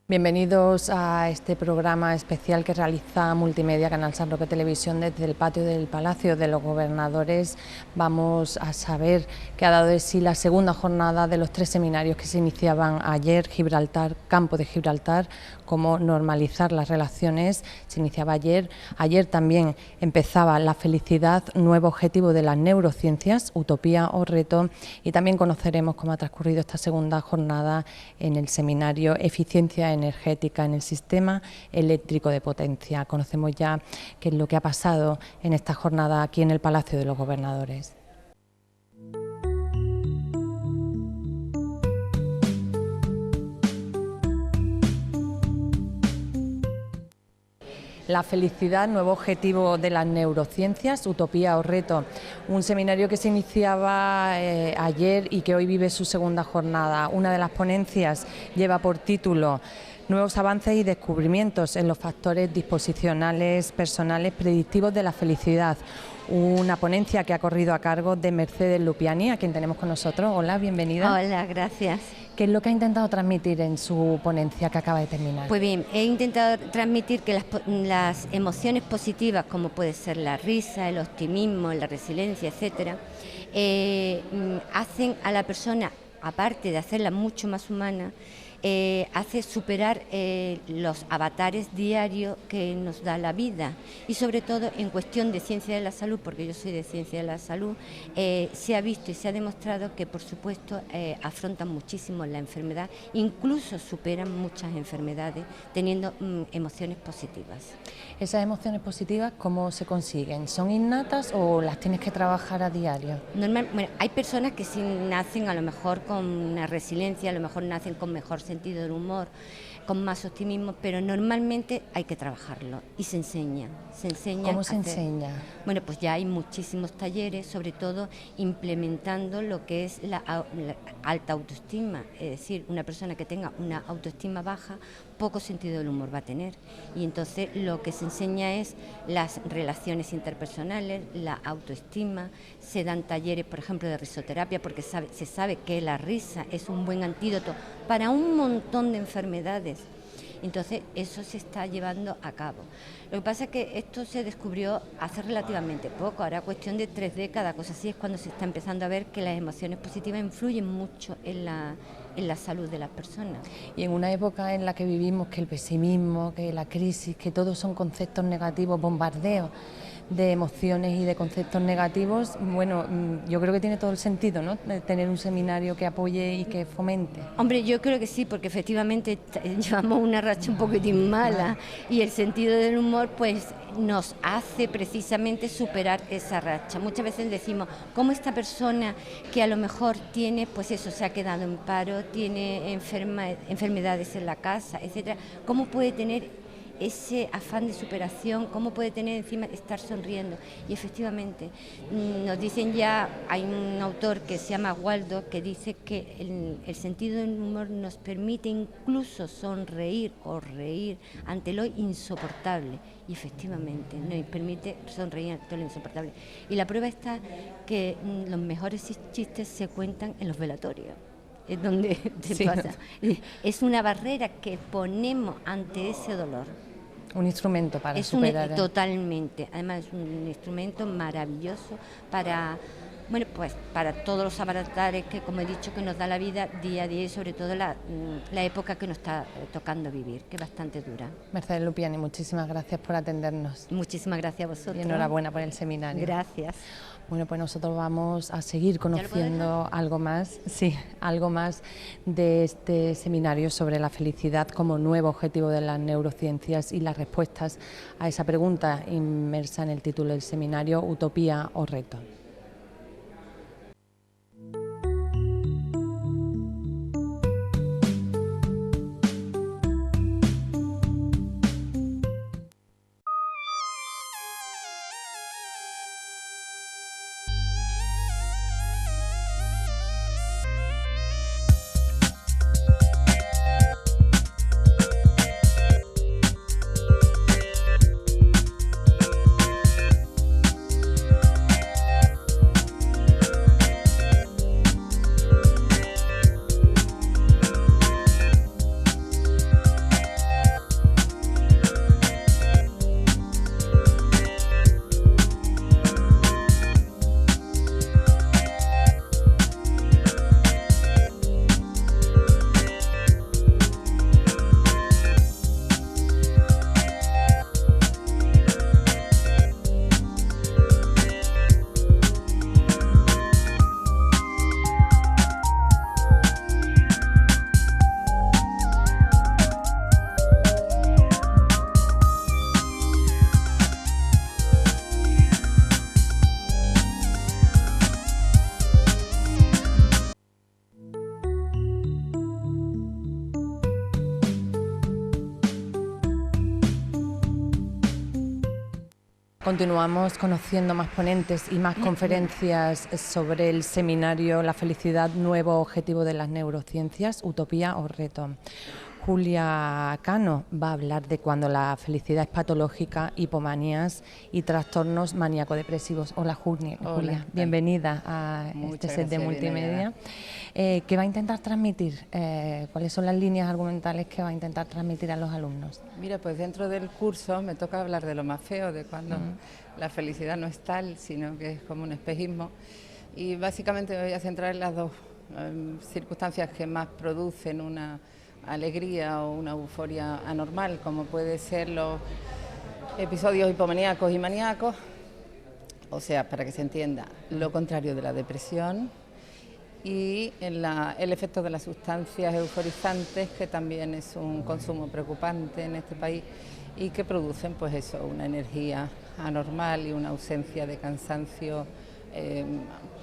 Bienvenidos a este programa especial que realiza Multimedia Canal San Roque Televisión desde el patio del Palacio de los Gobernadores. Vamos a saber qué ha dado de sí la segunda jornada de los 3 seminarios que se iniciaban ayer: Gibraltar, Campo de Gibraltar, cómo normalizar las relaciones. Se iniciaba ayer. Ayer también empezaba La felicidad, nuevo objetivo de las neurociencias, utopía o reto, y también conoceremos cómo ha transcurrido esta segunda jornada en el seminario Eficiencia energética en el sistema eléctrico de potencia. Conocemos ya qué es lo que ha pasado en esta jornada aquí en el Palacio de los Gobernadores. La felicidad, nuevo objetivo de las neurociencias, utopía o reto, un seminario que se iniciaba ayer y que hoy vive su segunda jornada. Una de las ponencias lleva por título Nuevos avances y descubrimientos en los factores disposicionales personales predictivos de la felicidad. Una ponencia que ha corrido a cargo de Mercedes Lupiani, a quien tenemos con nosotros. Hola, bienvenida. Hola, gracias. ¿Qué es lo que ha intentado transmitir en su ponencia que acaba de terminar? Pues bien, he intentado transmitir que las emociones positivas, como puede ser la risa, el optimismo, la resiliencia, etcétera, hacen a la persona, aparte de hacerla mucho más humana, hace superar los avatares diarios que nos da la vida, y sobre todo en cuestión de ciencia de la salud, porque yo soy de ciencia de la salud, se ha visto y se ha demostrado que por supuesto afrontan muchísimo la enfermedad, incluso superan muchas enfermedades teniendo emociones positivas. ¿Esas emociones positivas cómo se consiguen? ¿Son innatas o las tienes que trabajar a diario? Bueno, hay personas que sí nacen a lo mejor con una resiliencia, a lo mejor nacen con mejor sentido del humor, con más optimismo, pero normalmente hay que trabajarlo y se enseña. ¿Cómo se enseña? Bueno, pues ya hay muchísimos talleres, sobre todo implementando lo que es la alta autoestima, es decir, una persona que tenga una autoestima baja, poco sentido del humor va a tener, y entonces lo que se enseña es las relaciones interpersonales, la autoestima. Se dan talleres, por ejemplo, de risoterapia, porque se sabe que la risa es un buen antídoto para un montón de enfermedades. Entonces eso se está llevando a cabo. Lo que pasa es que esto se descubrió hace relativamente poco, ahora cuestión de 3 décadas, cosas así, es cuando se está empezando a ver que las emociones positivas influyen mucho en la salud de las personas. Y en una época en la que vivimos, que el pesimismo, que la crisis, que todos son conceptos negativos, bombardeos de emociones y de conceptos negativos, bueno, yo creo que tiene todo el sentido, ¿no?, tener un seminario que apoye y que fomente. Hombre, yo creo que sí, porque efectivamente llevamos una racha un poquitín mala y el sentido del humor pues nos hace precisamente superar esa racha. Muchas veces decimos, ¿cómo esta persona que a lo mejor tiene, pues eso, se ha quedado en paro, tiene enfermedades en la casa, etcétera, cómo puede tener ese afán de superación, cómo puede tener encima estar sonriendo? Y efectivamente, nos dicen ya, hay un autor que se llama Waldo, que dice que el sentido del humor nos permite incluso sonreír o reír ante lo insoportable, y efectivamente nos permite sonreír ante lo insoportable. Y la prueba está que los mejores chistes se cuentan en los velatorios. Es donde se pasa. Es una barrera que ponemos ante ese dolor. Un instrumento para superar. Totalmente. Además es un instrumento maravilloso para, bueno, pues para todos los avatares que, como he dicho, que nos da la vida día a día, y sobre todo la época que nos está tocando vivir, que es bastante dura. Mercedes Lupiani, muchísimas gracias por atendernos. Muchísimas gracias a vosotros. Y enhorabuena por el seminario. Gracias. Bueno, pues nosotros vamos a seguir conociendo algo más de este seminario sobre la felicidad como nuevo objetivo de las neurociencias y las respuestas a esa pregunta inmersa en el título del seminario, utopía o reto. Continuamos conociendo más ponentes y más conferencias sobre el seminario La felicidad, nuevo objetivo de las neurociencias, utopía o reto. Julia Cano va a hablar de cuando la felicidad es patológica, hipomanías y trastornos maníaco-depresivos. Hola Julia, bienvenida a este set de multimedia. ¿Qué va a intentar transmitir? ¿Cuáles son las líneas argumentales que va a intentar transmitir a los alumnos? Mira, pues dentro del curso me toca hablar de lo más feo, de cuando la felicidad no es tal, sino que es como un espejismo. Y básicamente me voy a centrar en las dos circunstancias que más producen una alegría o una euforia anormal, como puede ser los episodios hipomaníacos y maníacos, o sea, para que se entienda, lo contrario de la depresión, y el efecto de las sustancias euforizantes, que también es un consumo preocupante en este país y que producen pues eso, una energía anormal y una ausencia de cansancio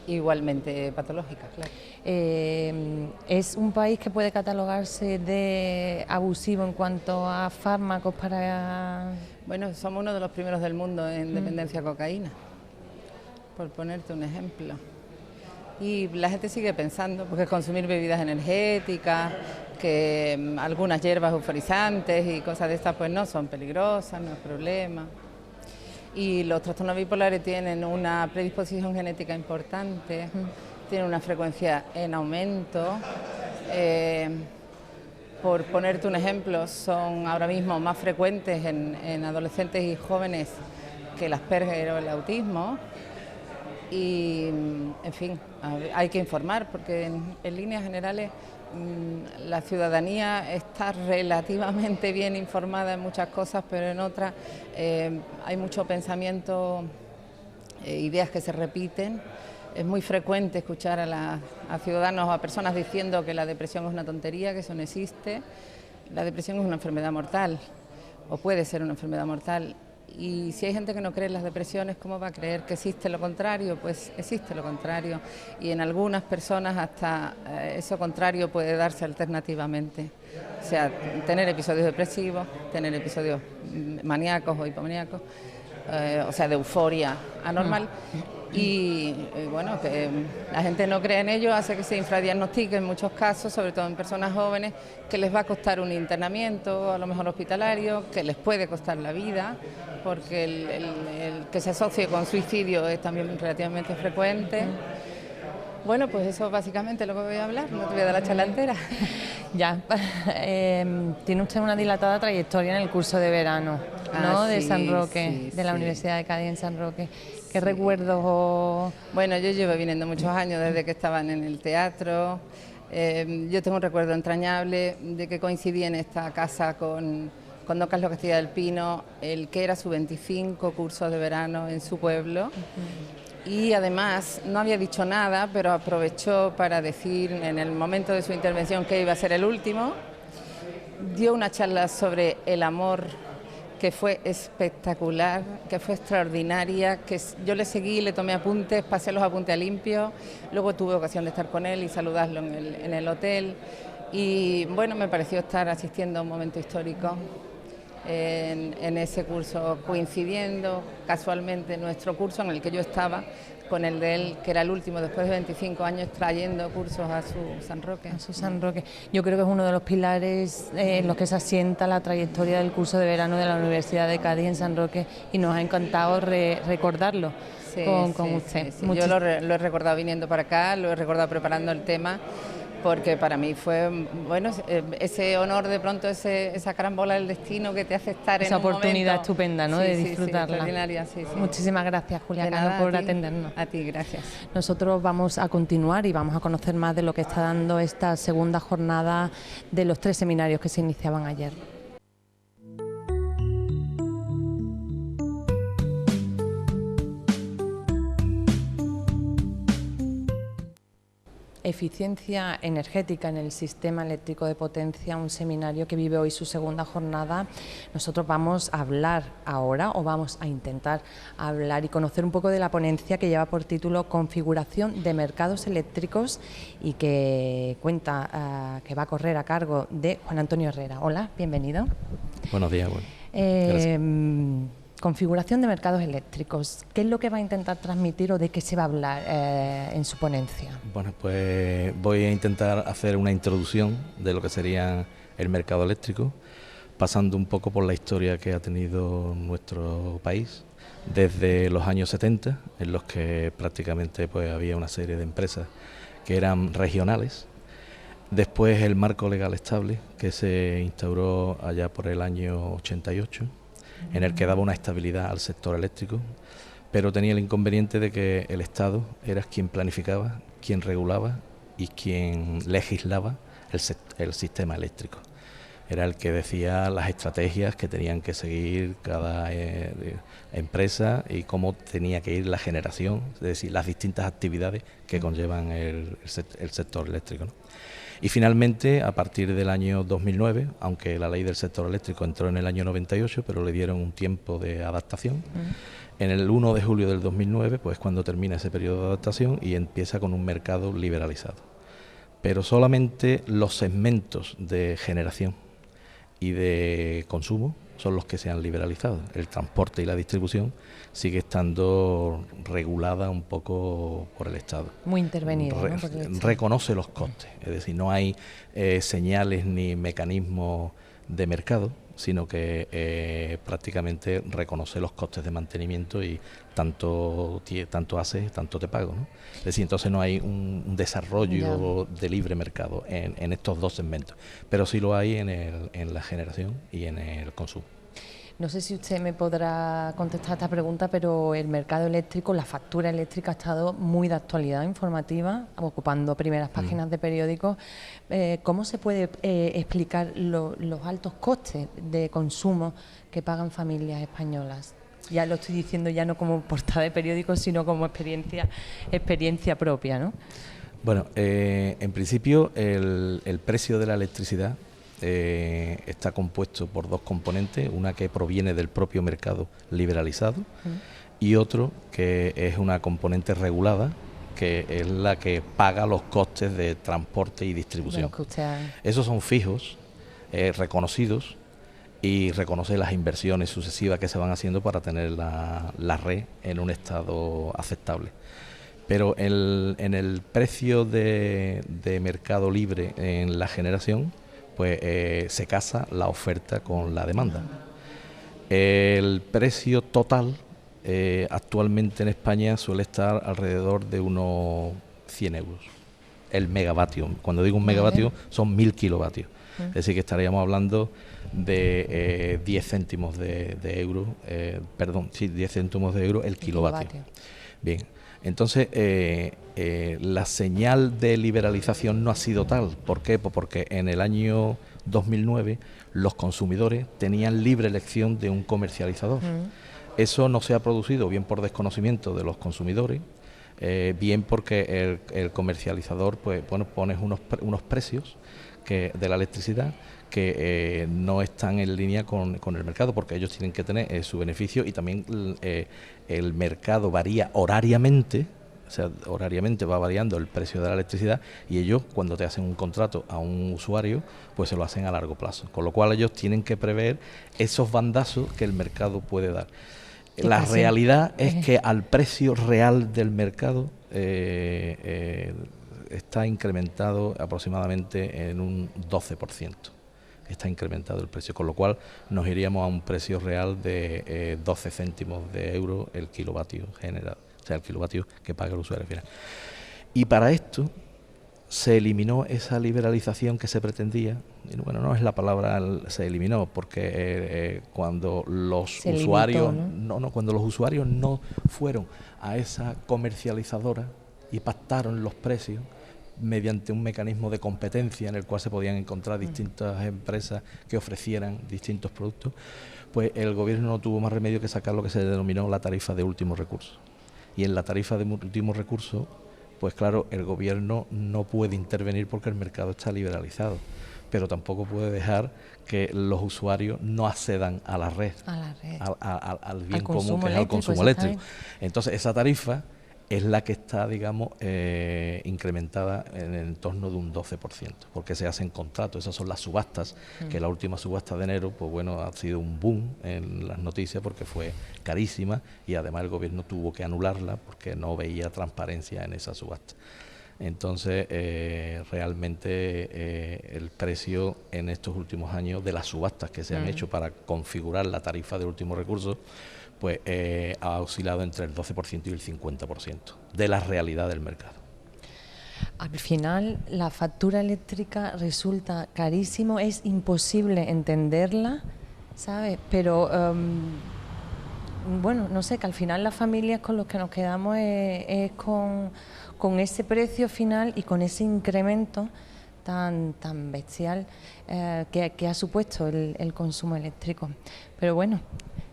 igualmente patológica, claro. ¿Es un país que puede catalogarse de abusivo en cuanto a fármacos para...? Bueno, somos uno de los primeros del mundo en dependencia a cocaína, por ponerte un ejemplo. Y la gente sigue pensando, porque consumir bebidas energéticas, que algunas hierbas euforizantes y cosas de estas pues no son peligrosas, no es problema. Y los trastornos bipolares tienen una predisposición genética importante, tienen una frecuencia en aumento. Por ponerte un ejemplo, son ahora mismo más frecuentes en adolescentes y jóvenes que el Asperger o el autismo. Y, en fin, hay que informar, porque en líneas generales la ciudadanía está relativamente bien informada en muchas cosas, pero en otras hay mucho pensamiento, ideas que se repiten. Es muy frecuente escuchar a ciudadanos o a personas diciendo que la depresión es una tontería, que eso no existe. La depresión es una enfermedad mortal, o puede ser una enfermedad mortal. Y si hay gente que no cree en las depresiones, ¿cómo va a creer que existe lo contrario? Pues existe lo contrario, y en algunas personas hasta eso contrario puede darse alternativamente. O sea, tener episodios depresivos, tener episodios maníacos o hipomaníacos, o sea, de euforia anormal. Y bueno, que la gente no cree en ello hace que se infradiagnostique en muchos casos, sobre todo en personas jóvenes, que les va a costar un internamiento, a lo mejor hospitalario, que les puede costar la vida, porque el que se asocie con suicidio es también relativamente frecuente. Bueno, pues eso básicamente es lo que voy a hablar, no te voy a dar la charla entera. Ya, tiene usted una dilatada trayectoria en el curso de verano, ¿no? De San Roque, de la Universidad de Cádiz en San Roque. ¿Qué recuerdos o...? Bueno, yo llevo viniendo muchos años desde que estaban en el teatro. Yo tengo un recuerdo entrañable de que coincidí en esta casa con don Carlos Castilla del Pino, el que era su 25 curso de verano en su pueblo. Y además no había dicho nada, pero aprovechó para decir en el momento de su intervención que iba a ser el último. Dio una charla sobre el amor que fue espectacular, que fue extraordinaria, que yo le seguí, le tomé apuntes, pasé los apuntes a limpio, luego tuve ocasión de estar con él y saludarlo en el hotel, y bueno, me pareció estar asistiendo a un momento histórico en ese curso, coincidiendo casualmente nuestro curso en el que yo estaba con el de él, que era el último después de 25 años, trayendo cursos a su San Roque. A su San Roque. Yo creo que es uno de los pilares en los que se asienta la trayectoria del curso de verano de la Universidad de Cádiz en San Roque, y nos ha encantado recordarlo con usted. Sí. Yo lo he recordado viniendo para acá, lo he recordado preparando el tema, porque para mí fue, bueno, ese honor de pronto, esa carambola del destino que te hace estar en un momento. Esa oportunidad estupenda, ¿no?, de disfrutarla. Extraordinaria, sí. Muchísimas gracias, Julia Cano, por atendernos. A ti, gracias. Nosotros vamos a continuar y vamos a conocer más de lo que está dando esta segunda jornada de los 3 seminarios que se iniciaban ayer. Eficiencia energética en el sistema eléctrico de potencia, un seminario que vive hoy su segunda jornada. Nosotros vamos a hablar ahora, o vamos a intentar hablar y conocer un poco de la ponencia que lleva por título Configuración de mercados eléctricos, y que cuenta, que va a correr a cargo de Juan Antonio Herrera. Hola, bienvenido. Buenos días. Bueno, gracias. configuración de mercados eléctricos. ¿Qué es lo que va a intentar transmitir o de qué se va a hablar en su ponencia? Bueno, pues voy a intentar hacer una introducción de lo que sería el mercado eléctrico, pasando un poco por la historia que ha tenido nuestro país desde los años 70, en los que prácticamente pues había una serie de empresas que eran regionales. Después el marco legal estable, que se instauró allá por el año 88, en el que daba una estabilidad al sector eléctrico, pero tenía el inconveniente de que el Estado era quien planificaba, quien regulaba y quien legislaba el sistema eléctrico. Era el que decía las estrategias que tenían que seguir cada empresa y cómo tenía que ir la generación, es decir, las distintas actividades que conllevan el sector eléctrico, ¿no? Y finalmente, a partir del año 2009, aunque la ley del sector eléctrico entró en el año 98, pero le dieron un tiempo de adaptación, en el 1 de julio del 2009, pues cuando termina ese periodo de adaptación y empieza con un mercado liberalizado. Pero solamente los segmentos de generación y de consumo son los que se han liberalizado. El transporte y la distribución sigue estando regulada un poco por el Estado. Muy intervenida, ¿no? Reconoce los costes, es decir, no hay señales ni mecanismos de mercado, sino que prácticamente reconoce los costes de mantenimiento y tanto haces, tanto te pago, ¿no? Es decir, entonces no hay un desarrollo de libre mercado en estos dos segmentos, pero sí lo hay en la generación y en el consumo. No sé si usted me podrá contestar esta pregunta, pero el mercado eléctrico, la factura eléctrica ha estado muy de actualidad informativa, ocupando primeras páginas de periódicos. ¿Cómo se puede explicar los altos costes de consumo que pagan familias españolas? Ya lo estoy diciendo ya no como portada de periódicos, sino como experiencia propia, ¿no? Bueno, en principio el precio de la electricidad está compuesto por dos componentes, una que proviene del propio mercado liberalizado y otro que es una componente regulada, que es la que paga los costes de transporte y distribución. Esos son fijos, reconocidos, y reconoce las inversiones sucesivas que se van haciendo para tener la red en un estado aceptable. Pero en el precio de mercado libre en la generación, pues se casa la oferta con la demanda. El precio total actualmente en España suele estar alrededor de unos 100 euros, el megavatio. Cuando digo un megavatio son 1000 kilovatios. Es decir, que estaríamos hablando de 10 céntimos de euro, 10 céntimos de euro el kilovatio. Bien, entonces la señal de liberalización no ha sido tal. ¿Por qué? Pues porque en el año 2009 los consumidores tenían libre elección de un comercializador. Eso no se ha producido bien por desconocimiento de los consumidores, bien porque el comercializador pues bueno pone unos precios de la electricidad que no están en línea con el mercado, porque ellos tienen que tener su beneficio, y también el mercado varía horariamente, o sea, horariamente va variando el precio de la electricidad, y ellos cuando te hacen un contrato a un usuario pues se lo hacen a largo plazo, con lo cual ellos tienen que prever esos bandazos que el mercado puede dar. La realidad es que al precio real del mercado está incrementado aproximadamente en un 12%. Está incrementado el precio, con lo cual nos iríamos a un precio real de 12 céntimos de euro el kilovatio generado, o sea, el kilovatio que paga el usuario final. Y para esto se eliminó esa liberalización que se pretendía. Y bueno, no es la palabra, se eliminó, porque cuando los usuarios cuando los usuarios no fueron a esa comercializadora y pactaron los precios mediante un mecanismo de competencia en el cual se podían encontrar distintas empresas que ofrecieran distintos productos, pues el gobierno no tuvo más remedio que sacar lo que se denominó la tarifa de último recurso. Y en la tarifa de último recurso, pues claro, el gobierno no puede intervenir porque el mercado está liberalizado, pero tampoco puede dejar que los usuarios no accedan a la red, al bien común, que es el consumo eléctrico. Entonces esa tarifa es la que está, digamos, incrementada en el entorno de un 12%, porque se hacen contratos, esas son las subastas, que la última subasta de enero, pues bueno, ha sido un boom en las noticias porque fue carísima y además el gobierno tuvo que anularla porque no veía transparencia en esa subasta. Entonces, realmente el precio en estos últimos años de las subastas que se han hecho para configurar la tarifa de último recurso, pues ha oscilado entre el 12% y el 50% de la realidad del mercado. Al final, la factura eléctrica resulta carísimo, es imposible entenderla, ¿sabes? Pero, bueno, no sé, que al final las familias con los que nos quedamos es con ese precio final y con ese incremento tan bestial que ha supuesto el consumo eléctrico. Pero bueno,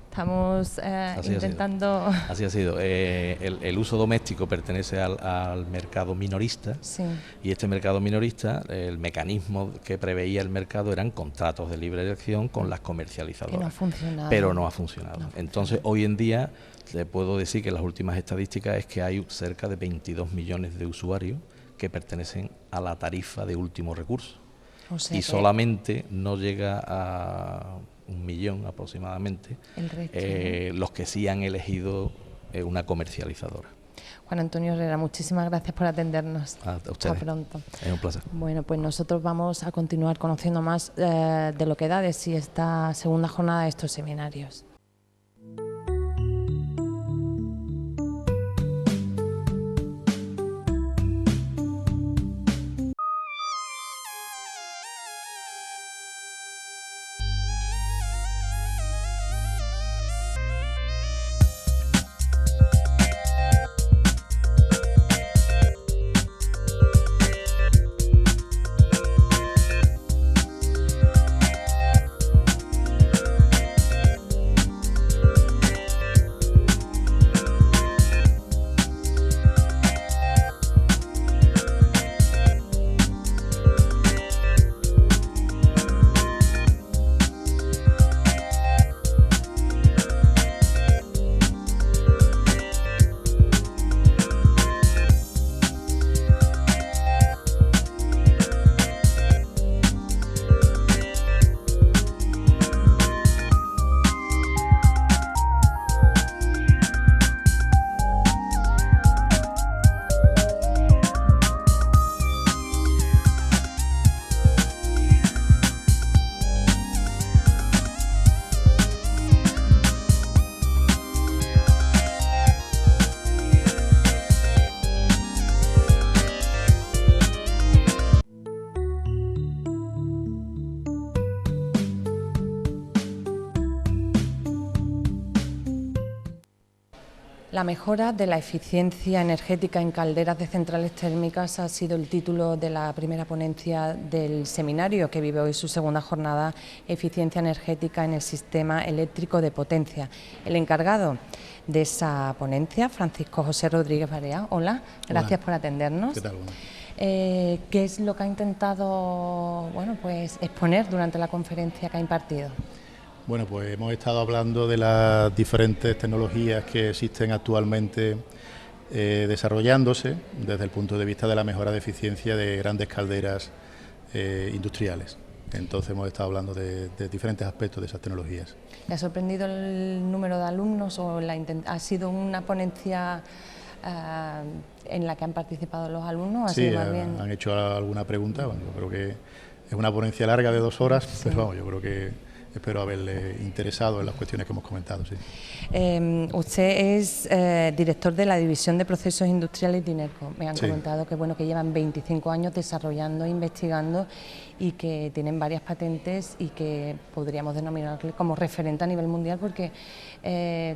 estamos intentando... Así ha sido. El uso doméstico pertenece al mercado minorista, Sí. Y este mercado minorista, el mecanismo que preveía el mercado eran contratos de libre elección con las comercializadoras. Que no ha funcionado. Pero no ha funcionado. Entonces, hoy en día, le puedo decir que las últimas estadísticas es que hay cerca de 22 millones de usuarios que pertenecen a la tarifa de último recurso. O sea Y que solamente no llega a 1 millón aproximadamente el resto, los que sí han elegido una comercializadora. Juan Antonio Herrera, muchísimas gracias por atendernos. A ustedes. Hasta pronto. Es un placer. Bueno, pues nosotros vamos a continuar conociendo más de lo que da de sí esta segunda jornada de estos seminarios. La mejora de la eficiencia energética en calderas de centrales térmicas ha sido el título de la primera ponencia del seminario que vive hoy su segunda jornada, Eficiencia energética en el sistema eléctrico de potencia. El encargado de esa ponencia, Francisco José Rodríguez Barea. Hola, gracias por atendernos. ¿Qué tal? Bueno. ¿Qué es lo que ha intentado pues exponer durante la conferencia que ha impartido? Bueno, pues hemos estado hablando de las diferentes tecnologías que existen actualmente desarrollándose desde el punto de vista de la mejora de eficiencia de grandes calderas industriales. Entonces hemos estado hablando de diferentes aspectos de esas tecnologías. ¿Le ha sorprendido el número de alumnos o ha sido una ponencia en la que han participado los alumnos? Sí, han hecho alguna pregunta. Bueno, yo creo que es una ponencia larga de 2 horas, sí. Pero vamos, yo creo que espero haberle interesado en las cuestiones que hemos comentado. Sí. Usted es director de la División de Procesos Industriales de INERCO. Me han comentado que llevan 25 años desarrollando, investigando y que tienen varias patentes y que podríamos denominarle como referente a nivel mundial porque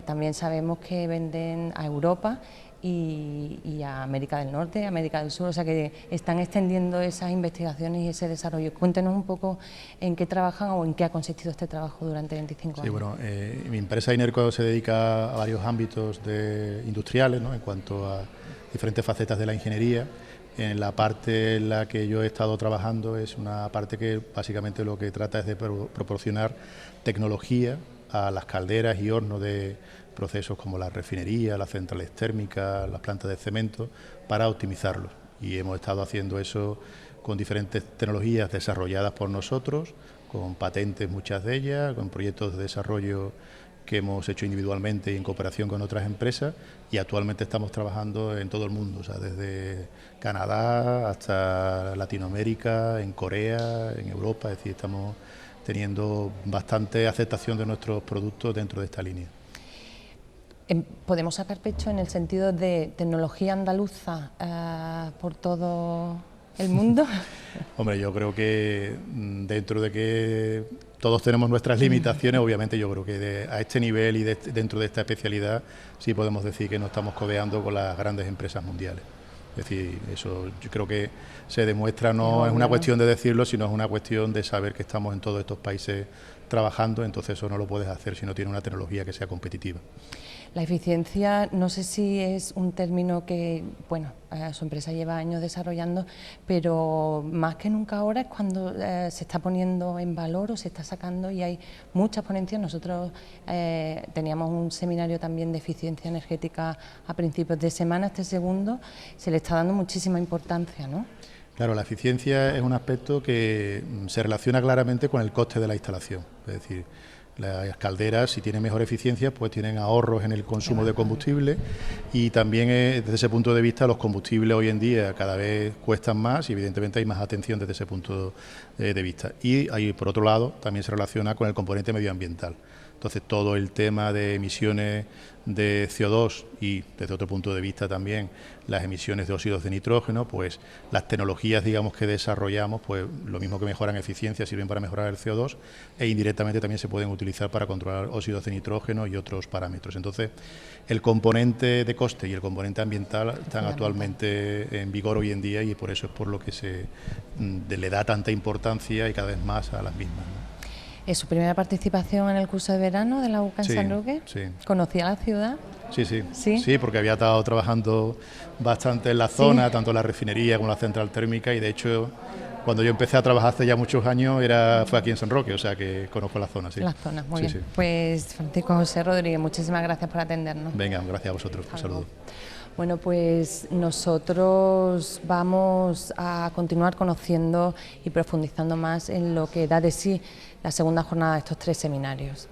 también sabemos que venden a Europa y a América del Norte, América del Sur, o sea que están extendiendo esas investigaciones y ese desarrollo. Cuéntenos un poco en qué trabajan o en qué ha consistido este trabajo durante 25 años. Sí, bueno, mi empresa INERCO se dedica a varios ámbitos industriales, ¿no?, en cuanto a diferentes facetas de la ingeniería. En la parte en la que yo he estado trabajando es una parte que básicamente lo que trata es de proporcionar tecnología a las calderas y hornos de procesos como la refinería, las centrales térmicas, las plantas de cemento, para optimizarlos. Y hemos estado haciendo eso con diferentes tecnologías desarrolladas por nosotros, con patentes muchas de ellas, con proyectos de desarrollo que hemos hecho individualmente y en cooperación con otras empresas, y actualmente estamos trabajando en todo el mundo, o sea, desde Canadá hasta Latinoamérica, en Corea, en Europa, es decir, estamos teniendo bastante aceptación de nuestros productos dentro de esta línea. ¿Podemos sacar pecho en el sentido de tecnología andaluza por todo el mundo? Hombre, yo creo que dentro de que todos tenemos nuestras limitaciones, obviamente yo creo que a este nivel y dentro de esta especialidad sí podemos decir que nos estamos codeando con las grandes empresas mundiales. Es decir, eso yo creo que se demuestra, no es una cuestión de decirlo, sino es una cuestión de saber que estamos en todos estos países trabajando, entonces eso no lo puedes hacer si no tienes una tecnología que sea competitiva. La eficiencia, no sé si es un término que, bueno, su empresa lleva años desarrollando, pero más que nunca ahora es cuando se está poniendo en valor o se está sacando, y hay muchas ponencias. Nosotros teníamos un seminario también de eficiencia energética a principios de semana, este segundo, se le está dando muchísima importancia, ¿no? Claro, la eficiencia es un aspecto que se relaciona claramente con el coste de la instalación, es decir, las calderas, si tienen mejor eficiencia, pues tienen ahorros en el consumo de combustible, y también desde ese punto de vista los combustibles hoy en día cada vez cuestan más y evidentemente hay más atención desde ese punto de vista. Y ahí, por otro lado, también se relaciona con el componente medioambiental. Entonces, todo el tema de emisiones de CO2 y, desde otro punto de vista también, las emisiones de óxidos de nitrógeno, pues las tecnologías, digamos, que desarrollamos, pues lo mismo que mejoran eficiencia, sirven para mejorar el CO2 e indirectamente también se pueden utilizar para controlar óxidos de nitrógeno y otros parámetros. Entonces, el componente de coste y el componente ambiental están actualmente en vigor hoy en día, y por eso es por lo que se le da tanta importancia y cada vez más a las mismas, ¿no? ¿Es su primera participación en el curso de verano de la UCA en San Roque? Sí. ¿Conocía la ciudad? Sí, porque había estado trabajando bastante en la zona, tanto la refinería como la central térmica, y de hecho cuando yo empecé a trabajar hace ya muchos años fue aquí en San Roque, o sea que conozco la zona. Sí. La zona, muy bien. Sí. Pues Francisco José Rodríguez, muchísimas gracias por atendernos. Venga, gracias a vosotros, un saludo. Bueno, pues nosotros vamos a continuar conociendo y profundizando más en lo que da de sí la segunda jornada de estos 3 seminarios.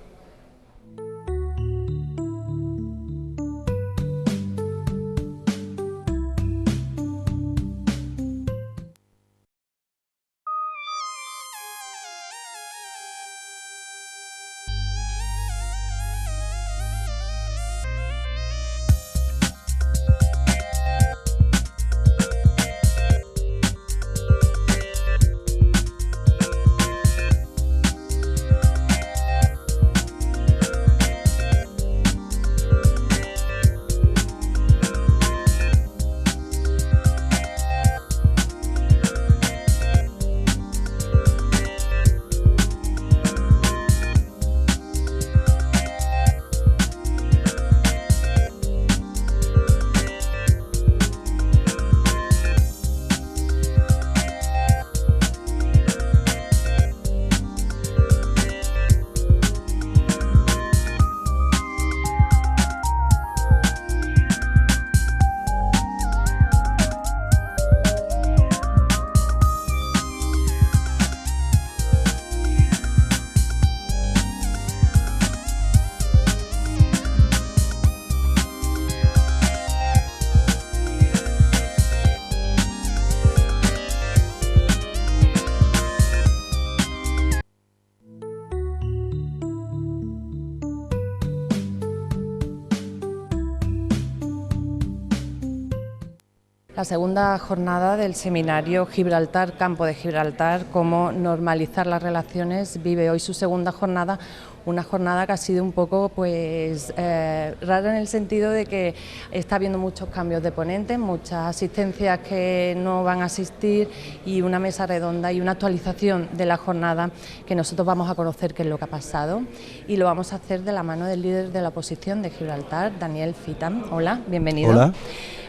La segunda jornada del seminario Gibraltar, Campo de Gibraltar, cómo normalizar las relaciones, vive hoy su segunda jornada, una jornada que ha sido un poco rara en el sentido de que está habiendo muchos cambios de ponentes, muchas asistencias que no van a asistir y una mesa redonda y una actualización de la jornada que nosotros vamos a conocer qué es lo que ha pasado, y lo vamos a hacer de la mano del líder de la oposición de Gibraltar, Daniel Fitan. Hola, bienvenido. Hola.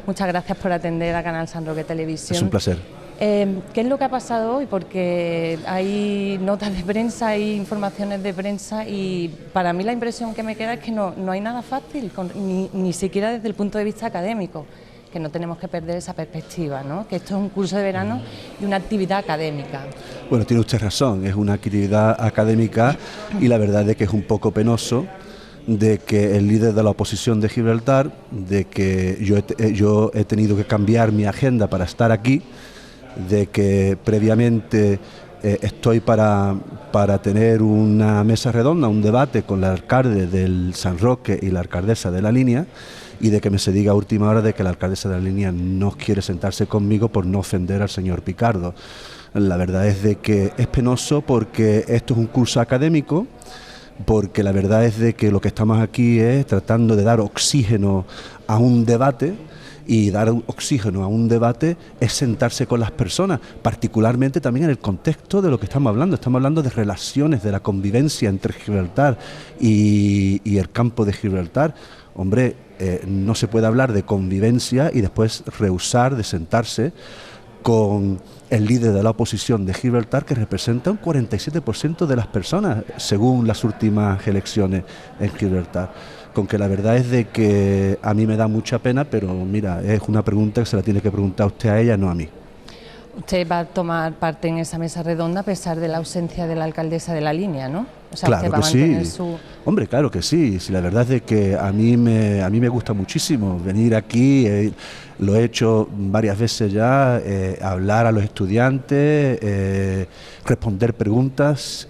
Muchas gracias por atender a Canal San Roque Televisión. Es un placer. ¿Qué es lo que ha pasado hoy? Porque hay notas de prensa, hay informaciones de prensa y para mí la impresión que me queda es que no hay nada fácil, ni siquiera desde el punto de vista académico, que no tenemos que perder esa perspectiva, ¿no? Que esto es un curso de verano y una actividad académica. Bueno, tiene usted razón, es una actividad académica y la verdad es que es un poco penoso de que el líder de la oposición de Gibraltar, de que yo he tenido que cambiar mi agenda para estar aquí, de que previamente estoy para tener una mesa redonda, un debate con el alcalde del San Roque y la alcaldesa de La Línea, y de que se diga a última hora de que la alcaldesa de La Línea no quiere sentarse conmigo por no ofender al señor Picardo. La verdad es de que es penoso porque esto es un curso académico, porque la verdad es de que lo que estamos aquí es tratando de dar oxígeno a un debate, y dar oxígeno a un debate es sentarse con las personas, particularmente también en el contexto de lo que estamos hablando de relaciones, de la convivencia entre Gibraltar y el campo de Gibraltar. Hombre, no se puede hablar de convivencia y después rehusar de sentarse con el líder de la oposición de Gibraltar, que representa un 47% de las personas, según las últimas elecciones en Gibraltar. Con que la verdad es de que a mí me da mucha pena, pero mira, es una pregunta que se la tiene que preguntar usted a ella, no a mí. Usted va a tomar parte en esa mesa redonda a pesar de la ausencia de la alcaldesa de La Línea, ¿no? O sea, claro usted va que a mantener sí. su... Hombre, claro que sí. La verdad es de que a mí me gusta muchísimo venir aquí. Lo he hecho varias veces ya, hablar a los estudiantes, responder preguntas.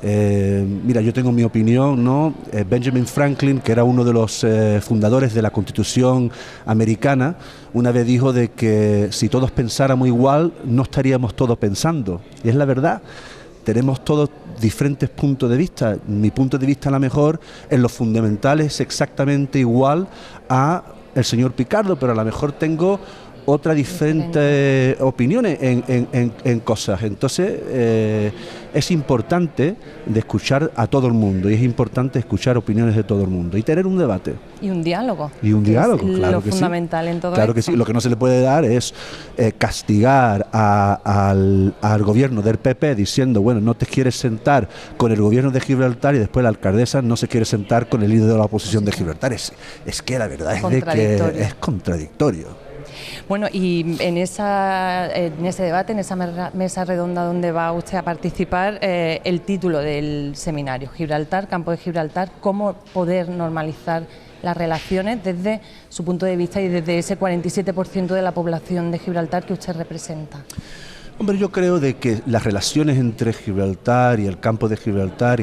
Mira, yo tengo mi opinión, ¿no? Benjamin Franklin, que era uno de los fundadores de la Constitución americana, una vez dijo de que si todos pensáramos igual, no estaríamos todos pensando. Y es la verdad. Tenemos todos diferentes puntos de vista. Mi punto de vista, a lo mejor, en lo fundamental es exactamente igual a el señor Picardo, pero a lo mejor tengo otras diferentes opiniones en cosas. Entonces es importante de escuchar a todo el mundo y es importante escuchar opiniones de todo el mundo y tener un debate. Y un diálogo. Y un diálogo, claro lo que fundamental sí. En todo claro esto. Que sí. Lo que no se le puede dar es castigar al gobierno del PP diciendo, bueno, no te quieres sentar con el gobierno de Gibraltar y después la alcaldesa no se quiere sentar con el líder de la oposición de Gibraltar. Es que la verdad es de que es contradictorio. Bueno, y en ese debate, en esa mesa redonda donde va usted a participar, el título del seminario, Gibraltar, Campo de Gibraltar, cómo poder normalizar las relaciones desde su punto de vista y desde ese 47% de la población de Gibraltar que usted representa. Hombre, yo creo de que las relaciones entre Gibraltar y el campo de Gibraltar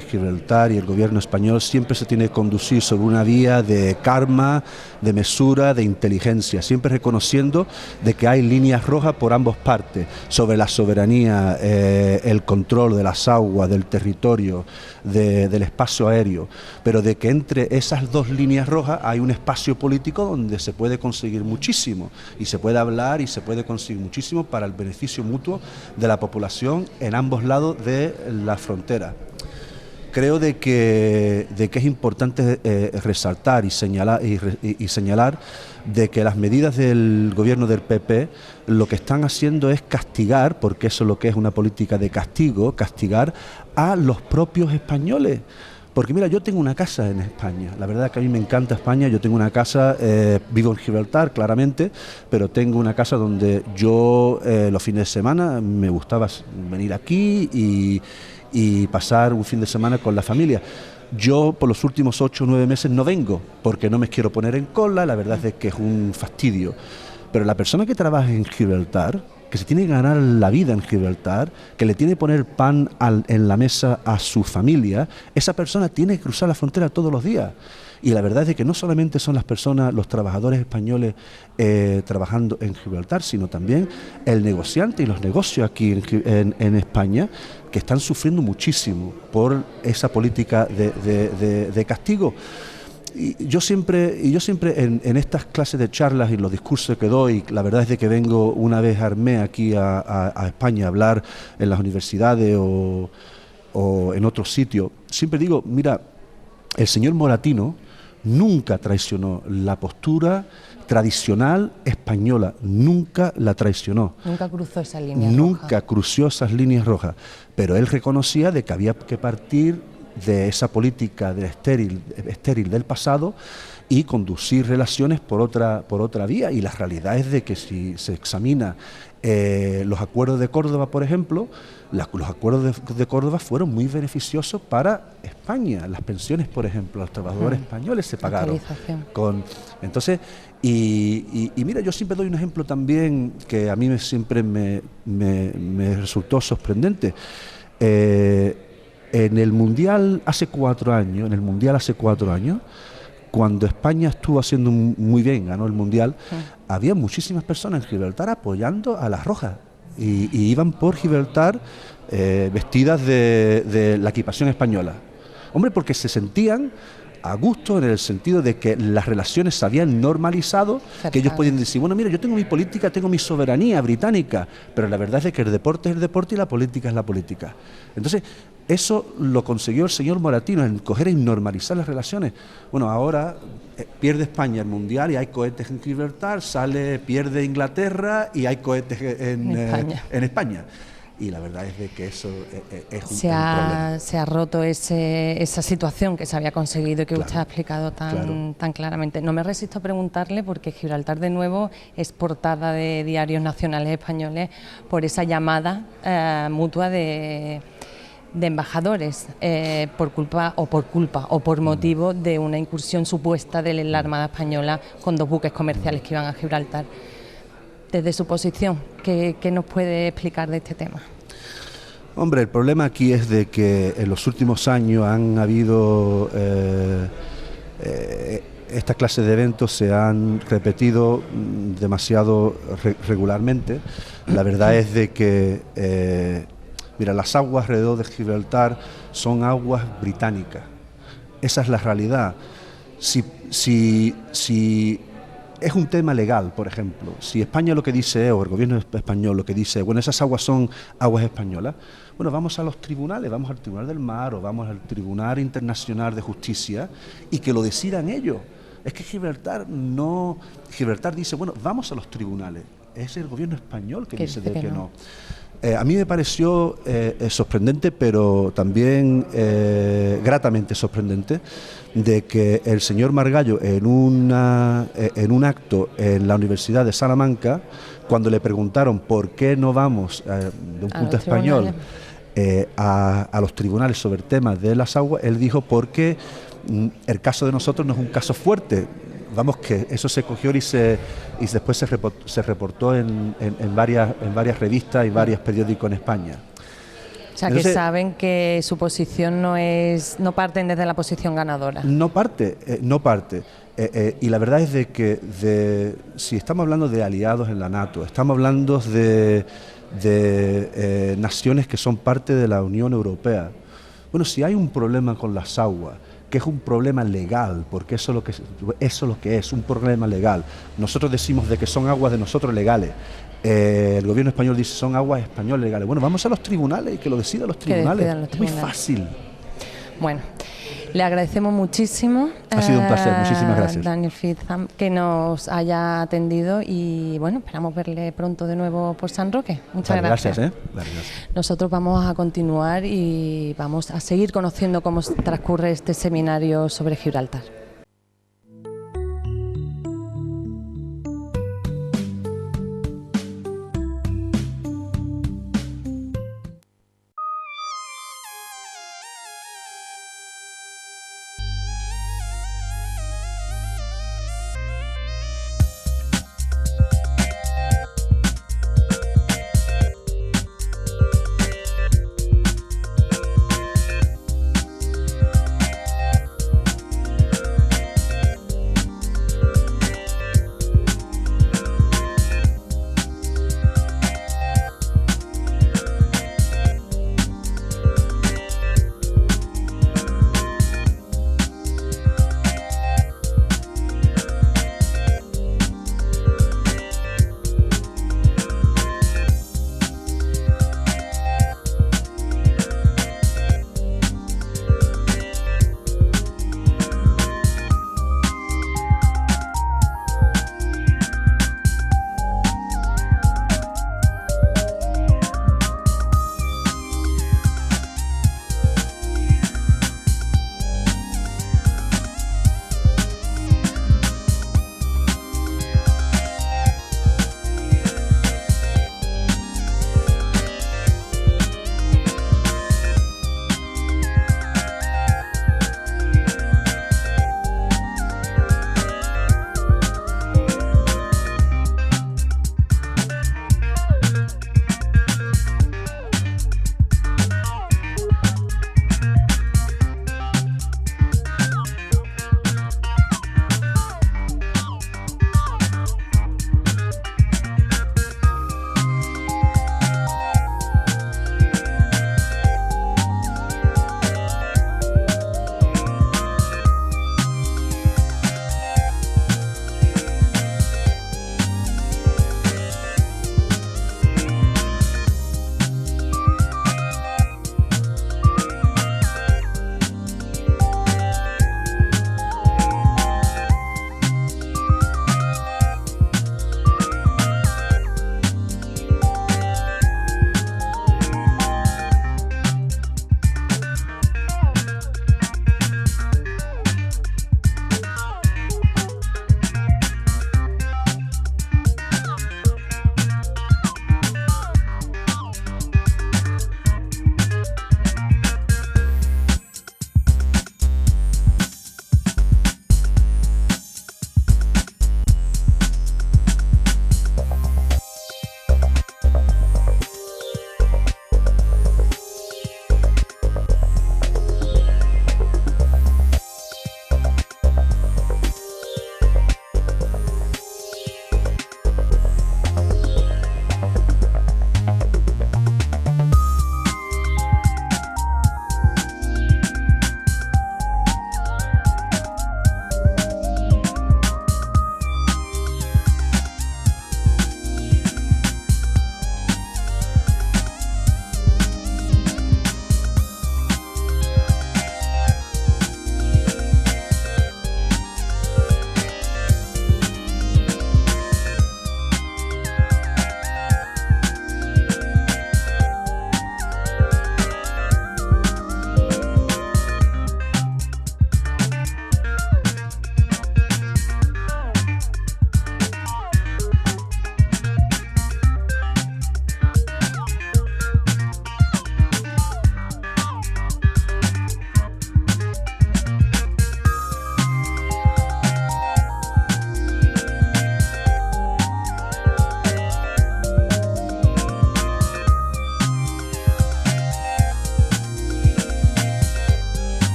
y el gobierno español siempre se tiene que conducir sobre una vía de calma, de mesura, de inteligencia, siempre reconociendo de que hay líneas rojas por ambas partes, sobre la soberanía, el control de las aguas, del territorio, del espacio aéreo, pero de que entre esas dos líneas rojas hay un espacio político donde se puede conseguir muchísimo y se puede hablar y se puede conseguir muchísimo para el beneficio mutuo de la población en ambos lados de la frontera. Creo de que es importante resaltar y señalar de que las medidas del gobierno del PP lo que están haciendo es castigar, porque eso es lo que es una política de castigo, castigar a los propios españoles. Porque mira, yo tengo una casa en España, la verdad que a mí me encanta España, yo tengo una casa, vivo en Gibraltar claramente, pero tengo una casa donde yo los fines de semana me gustaba venir aquí y pasar un fin de semana con la familia. Yo por los últimos 8 o 9 meses no vengo, porque no me quiero poner en cola, la verdad es que es un fastidio. Pero la persona que trabaja en Gibraltar, que se tiene que ganar la vida en Gibraltar, que le tiene que poner pan en la mesa a su familia, esa persona tiene que cruzar la frontera todos los días. Y la verdad es que no solamente son las personas, los trabajadores españoles trabajando en Gibraltar, sino también el negociante y los negocios aquí en España, que están sufriendo muchísimo por esa política de castigo. Y yo siempre en estas clases de charlas y los discursos que doy, la verdad es de que vengo una vez armé aquí a España a hablar en las universidades o en otros sitios, siempre digo, mira, el señor Moratino nunca traicionó la postura tradicional española, nunca la traicionó. Nunca cruzó esa línea roja. Nunca cruzó esas líneas rojas, pero él reconocía de que había que partir de esa política de estéril del pasado y conducir relaciones por otra vía. Y la realidad es de que si se examina los acuerdos de Córdoba, por ejemplo, los acuerdos de Córdoba fueron muy beneficiosos para España. Las pensiones, por ejemplo, a los trabajadores españoles se pagaron. Entonces, y mira, yo siempre doy un ejemplo también que a mí siempre me resultó sorprendente. En el Mundial hace 4 años, cuando España estuvo haciendo muy bien, ganó el Mundial, había muchísimas personas en Gibraltar apoyando a las rojas y iban por Gibraltar vestidas de la equipación española. Hombre, porque se sentían a gusto en el sentido de que las relaciones se habían normalizado, que ellos podían decir, bueno, mira, yo tengo mi política, tengo mi soberanía británica, pero la verdad es que el deporte es el deporte y la política es la política. Entonces, eso lo consiguió el señor Moratino, en coger y normalizar las relaciones. Bueno, ahora pierde España el Mundial y hay cohetes en Gibraltar, pierde Inglaterra y hay cohetes en España. Y la verdad es de que eso es un problema. Se ha roto esa situación que se había conseguido y que usted ha explicado tan claramente. No me resisto a preguntarle, porque Gibraltar de nuevo es portada de diarios nacionales españoles por esa llamada mutua de embajadores por motivo de una incursión supuesta de la Armada Española con 2 buques comerciales que iban a Gibraltar. Desde su posición, ¿qué nos puede explicar de este tema? Hombre, el problema aquí es de que en los últimos años han habido esta clase de eventos se han repetido demasiado regularmente. La verdad es de que mira, las aguas alrededor de Gibraltar son aguas británicas. Esa es la realidad. Si es un tema legal, por ejemplo, si España lo que dice, o el gobierno español lo que dice, bueno, esas aguas son aguas españolas, bueno, vamos a los tribunales, vamos al Tribunal del Mar o vamos al Tribunal Internacional de Justicia y que lo decidan ellos. Es que Gibraltar dice, bueno, vamos a los tribunales. Es el gobierno español que dice que no. A mí me pareció sorprendente, pero también gratamente sorprendente, de que el señor Margallo en un acto en la Universidad de Salamanca, cuando le preguntaron por qué no vamos de un punto español a los tribunales sobre temas de las aguas, él dijo porque el caso de nosotros no es un caso fuerte. Vamos, que eso se cogió y después se reportó en varias revistas y varios periódicos en España. O sea, entonces, que saben que su posición no parten desde la posición ganadora. No parte. Y la verdad es de que si estamos hablando de aliados en la NATO, estamos hablando de naciones que son parte de la Unión Europea. Bueno, si hay un problema con las aguas, que es un problema legal, porque eso es lo que es, un problema legal. Nosotros decimos de que son aguas de nosotros legales. El gobierno español dice son aguas españoles legales. Bueno, vamos a los tribunales y que lo decidan los tribunales. Es muy fácil. Bueno, le agradecemos muchísimo. Ha sido un placer, muchísimas gracias. Daniel Fitham, que nos haya atendido y bueno, esperamos verle pronto de nuevo por San Roque. Muchas gracias. Gracias. Nosotros vamos a continuar y vamos a seguir conociendo cómo transcurre este seminario sobre Gibraltar.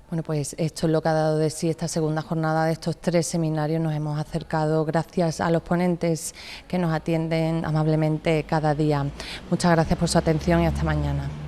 Bueno, pues esto es lo que ha dado de sí esta segunda jornada de estos 3 seminarios. Nos hemos acercado gracias a los ponentes que nos atienden amablemente cada día. Muchas gracias por su atención y hasta mañana.